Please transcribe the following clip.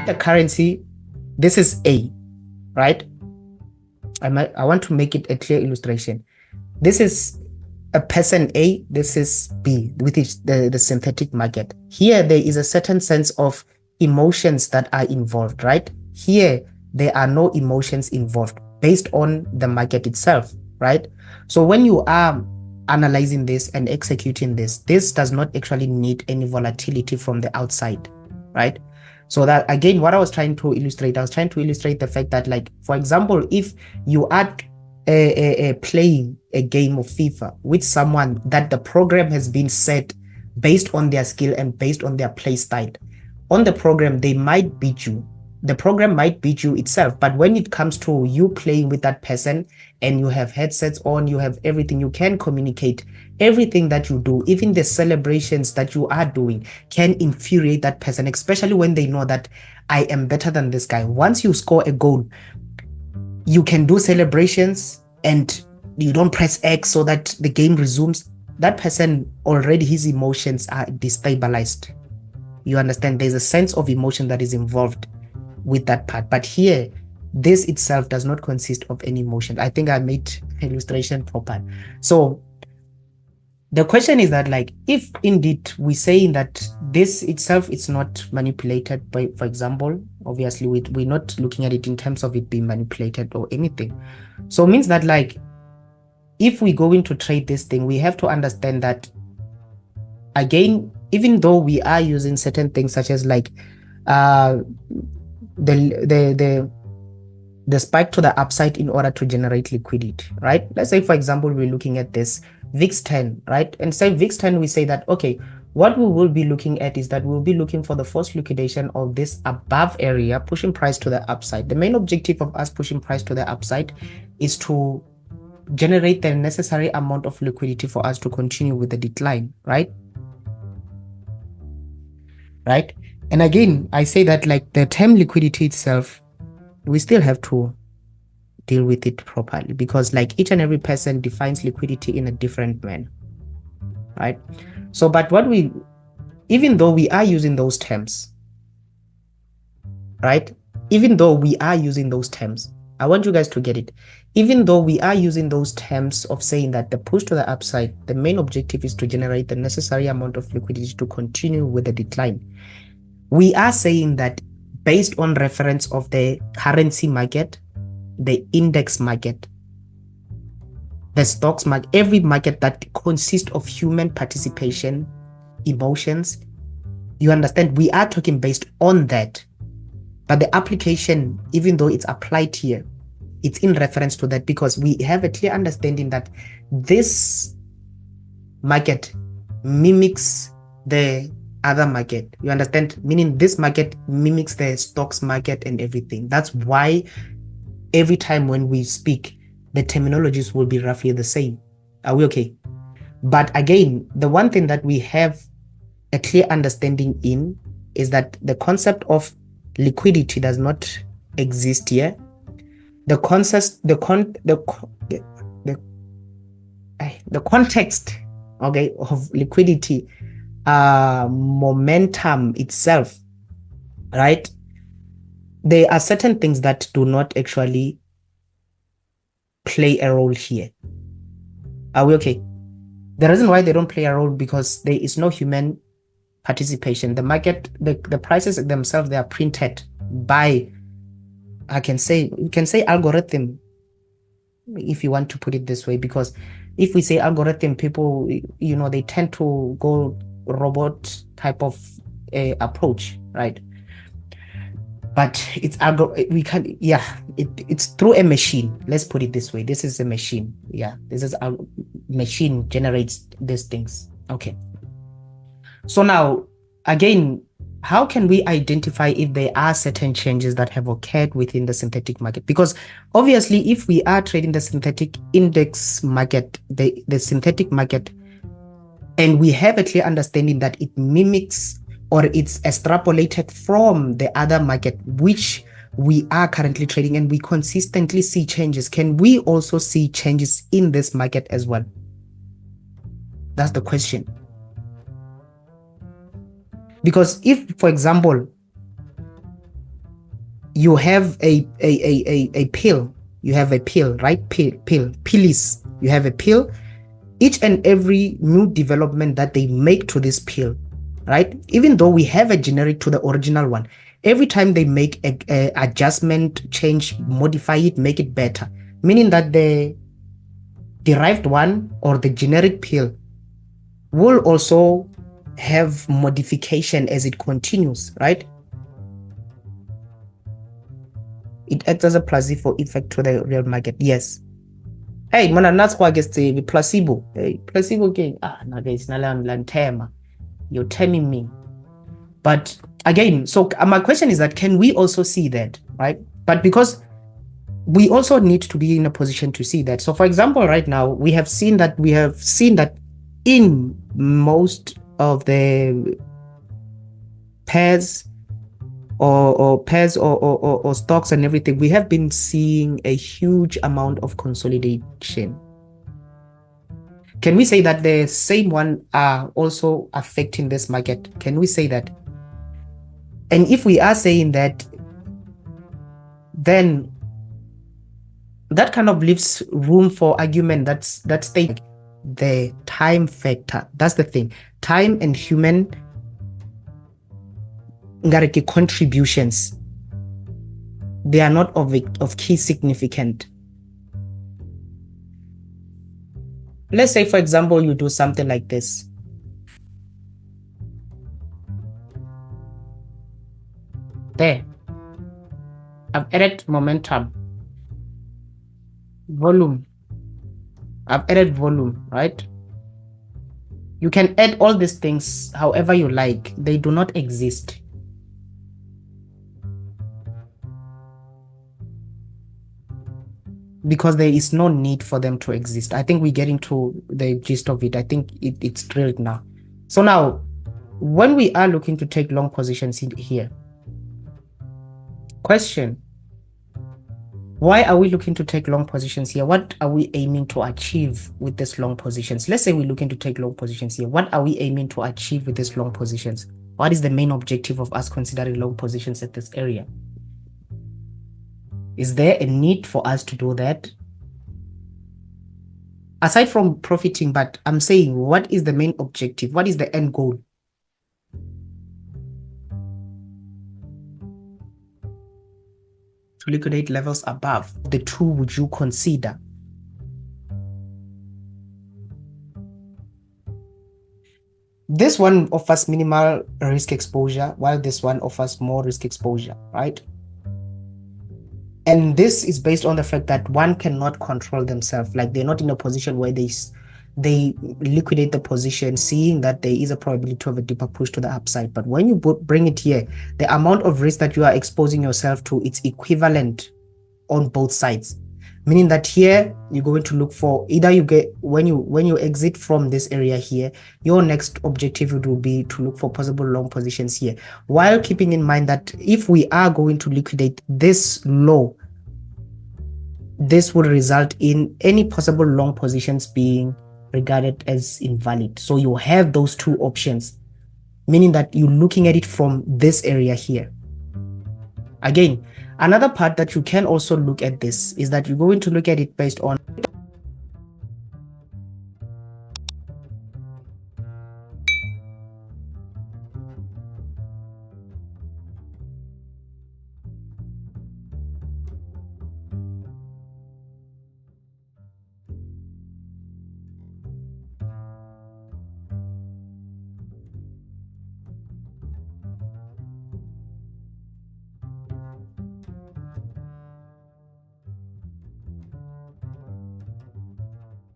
a currency, this is A, right? I want to make it a clear illustration. This is a person A, this is B, which is the synthetic market. Here, there is a certain sense of emotions that are involved, right? Here, there are no emotions involved based on the market itself, right? So when you are analyzing this and executing this does not actually need any volatility from the outside, right? So that, again, what I was trying to illustrate the fact that, like, for example, if you are playing a game of FIFA with someone that the program has been set based on their skill and based on their play style, on the program, they might beat you. The program might beat you itself. But when it comes to you playing with that person and you have headsets on, you have everything, you can communicate. Everything that you do, even the celebrations that you are doing, can infuriate that person, especially when they know that I am better than this guy. Once you score a goal, you can do celebrations and you don't press X so that the game resumes. That person, already his emotions are destabilized. You understand? There's a sense of emotion that is involved with that part. But here, this itself does not consist of any emotion. I think I made illustration proper. So the question is that, like, if indeed we're saying that this itself is not manipulated by, for example, obviously we're not looking at it in terms of it being manipulated or anything. So it means that, like, if we go into trade this thing, we have to understand that, again, even though we are using certain things such as, like, the spike to the upside in order to generate liquidity, right? Let's say, for example, we're looking at this VIX 10, right? And say VIX 10, we say that, okay, what we will be looking at is that we'll be looking for the first liquidation of this above area, pushing price to the upside. The main objective of us pushing price to the upside is to generate the necessary amount of liquidity for us to continue with the decline, right? Right? And again, I say that, like, the term liquidity itself, we still have to deal with it properly, because, like, each and every person defines liquidity in a different manner, right? So, but even though we are using those terms, right? Even though we are using those terms, I want you guys to get it. Even though we are using those terms of saying that the push to the upside, the main objective is to generate the necessary amount of liquidity to continue with the decline, we are saying that based on reference of the currency market, the index market, the stocks market, every market that consists of human participation, emotions, you understand, we are talking based on that. But the application, even though it's applied here, it's in reference to that, because we have a clear understanding that this market mimics the other market. You understand? Meaning this market mimics the stocks market and everything. That's why every time when we speak, the terminologies will be roughly the same. Are we okay? But again, the one thing that we have a clear understanding in is that the concept of liquidity does not exist here. The context, okay, of liquidity, momentum itself, right? There are certain things that do not actually play a role here. Are we okay? The reason why they don't play a role, because there is no human participation. The market, the prices themselves, they are printed by, you can say algorithm, if you want to put it this way, because if we say algorithm, people, they tend to go robot type of approach, right? But it's it's through a machine. Let's put it this way. This is a machine. Yeah, this is a machine generates these things. Okay. So now, again, how can we identify if there are certain changes that have occurred within the synthetic market? Because obviously, if we are trading the synthetic index market, the synthetic market, and we have a clear understanding that it mimics or it's extrapolated from the other market, which we are currently trading, and we consistently see changes, can we also see changes in this market as well? That's the question. Because if, for example, you have a pill. You have a pill, right? Pills. You have a pill. Each and every new development that they make to this pill, right? Even though we have a generic to the original one, every time they make a adjustment, change, modify it, make it better, meaning that the derived one or the generic pill will also have modification as it continues, right? It acts as a placebo effect to the real market. Yes. Hey, mana that's why I guess the placebo. Hey, placebo game. No guys, na you're telling me. But again, so my question is that can we also see that, right? But because we also need to be in a position to see that. So for example, right now we have seen that in most of the pairs or pairs or stocks and everything, we have been seeing a huge amount of consolidation. Can we say that the same one are also affecting this market? Can we say that? And if we are saying that, then that kind of leaves room for argument that's the time factor. That's the thing. Time and human contributions, they are not of key significance. Let's say, for example, you do something like this. There, I've added momentum, volume. I've added volume, right? You can add all these things however you like. They do not exist. Because there is no need for them to exist. I think we're getting to the gist of it. I think it's drilled now. So now, when we are looking to take long positions here, question, why are we looking to take long positions here? What are we aiming to achieve with these long positions? Let's say we're looking to take long positions here. What are we aiming to achieve with these long positions? What is the main objective of us considering long positions at this area? Is there a need for us to do that? Aside from profiting, but I'm saying, what is the main objective? What is the end goal? To liquidate levels above. The two would you consider? This one offers minimal risk exposure, while this one offers more risk exposure, right? And this is based on the fact that one cannot control themselves. Like they're not in a position where they liquidate the position, seeing that there is a probability of a deeper push to the upside. But when you bring it here, the amount of risk that you are exposing yourself to, it's equivalent on both sides. Meaning that here you're going to look for either you get when you exit from this area here, your next objective will be to look for possible long positions here, while keeping in mind that if we are going to liquidate this low, this will result in any possible long positions being regarded as invalid. So you have those two options, meaning that you're looking at it from this area here. Again, another part that you can also look at this is that you're going to look at it based on